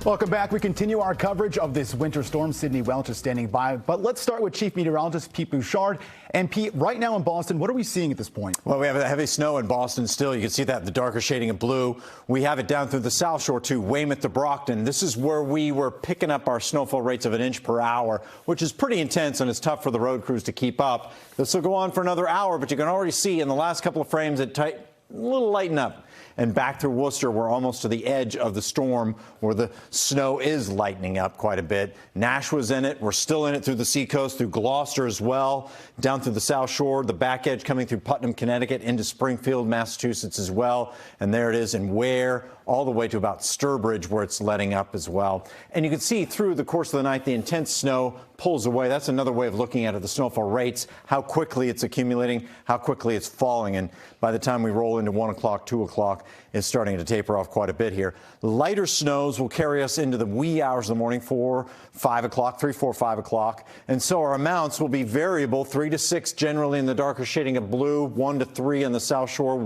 Welcome back. We continue our coverage of this winter storm. Sydney Welch is standing by. But let's start with Chief Meteorologist Pete Bouchard. And Pete, right now in Boston, what are we seeing at this point? Well, we have heavy snow in Boston still. You can see that, the darker shading of blue. We have it down through the South Shore to Weymouth to Brockton. This is where we were picking up our snowfall rates of 1 inch per hour, which is pretty intense, and it's tough for the road crews to keep up. This will go on for another hour, but you can already see in the last couple of frames it a little lighten up. And back through Worcester, we're almost to the edge of the storm where the snow is lightening up quite a bit. Nashua's in it. We're still in it through the seacoast, through Gloucester as well, down through the South Shore, the back edge coming through Putnam, Connecticut, into Springfield, Massachusetts as well. And there it is in Ware, all the way to about Sturbridge, where it's letting up as well. And you can see through the course of the night, the intense snow pulls away. That's another way of looking at it, the snowfall rates, how quickly it's accumulating, how quickly it's falling. And by the time we roll into 1 o'clock, 2 o'clock, it's starting to taper off quite a bit here. Lighter snows will carry us into the wee hours of the morning, 4, 5 o'clock, 3, 4, 5 o'clock. And so our amounts will be variable, 3 to 6 generally in the darker shading of blue, 1 to 3 on the South Shore,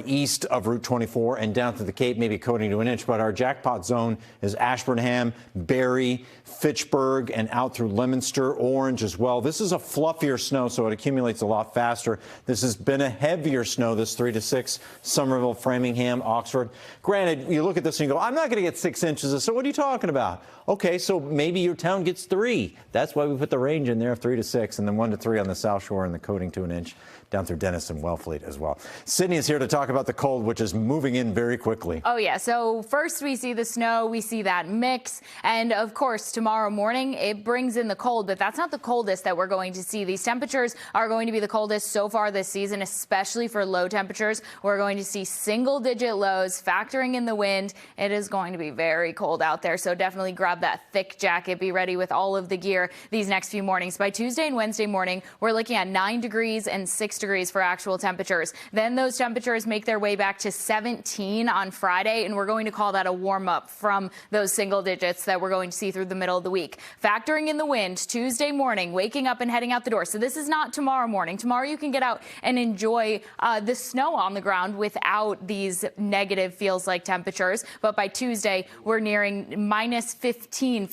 east of Route 24 and down to the Cape, maybe coating to 1 inch. But our jackpot zone is Ashburnham, Barrie, Fitchburg, and out through Leominster, Orange as well. This is a fluffier snow, so it accumulates a lot faster. This has been a heavier snow, this 3 to 6, Somerville, Framingham, Oxford. Granted, you look at this and you go, I'm not going to get 6 inches. So what are you talking about? Okay, so maybe your town gets 3. That's why we put the range in there of 3 to 6, and then 1 to 3 on the South Shore and the coating to 1 inch down through Dennis and Wellfleet as well. Sydney is here to talk about the cold, which is moving in very quickly. Oh, yeah. So first we see the snow, we see that mix. And of course, tomorrow morning, it brings in the cold, but that's not the coldest that we're going to see. These temperatures are going to be the coldest so far this season, especially for low temperatures. We're going to see single-digit lows, factoring in the wind. It is going to be very cold out there, so definitely grab that thick jacket. Be ready with all of the gear these next few mornings. By Tuesday and Wednesday morning, we're looking at 9 degrees and 6 degrees for actual temperatures. Then those temperatures make their way back to 17 on Friday, and we're going to call that a warm-up from those single digits that we're going to see through the middle of the week. Factoring in the wind, Tuesday morning, waking up and heading out the door. So this is not tomorrow morning. Tomorrow you can get out and enjoy the snow on the ground without these negative feels-like temperatures. But by Tuesday, we're nearing minus 15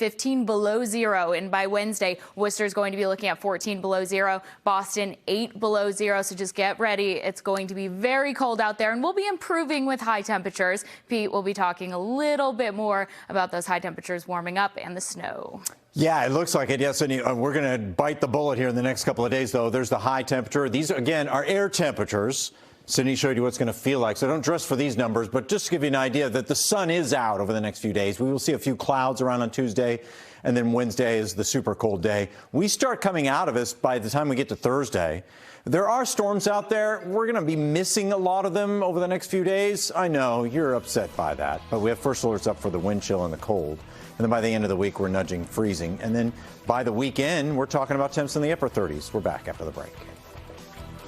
below zero. And by Wednesday, Worcester's going to be looking at 14 below zero, Boston 8 below zero. So just get ready. It's going to be very cold out there, and we'll be improving with high temperatures. Pete will be talking a little bit more about those high temperatures warming up and the snow. Yeah, it looks like it. Yes, and we're going to bite the bullet here in the next couple of days, though. There's the high temperature. These, again, are air temperatures. Sydney showed you what it's going to feel like, so don't dress for these numbers, but just to give you an idea that the sun is out over the next few days. We will see a few clouds around on Tuesday, and then Wednesday is the super cold day. We start coming out of this by the time we get to Thursday. There are storms out there. We're going to be missing a lot of them over the next few days. I know you're upset by that, but we have first alerts up for the wind chill and the cold. And then by the end of the week, we're nudging freezing. And then by the weekend, we're talking about temps in the upper 30s. We're back after the break.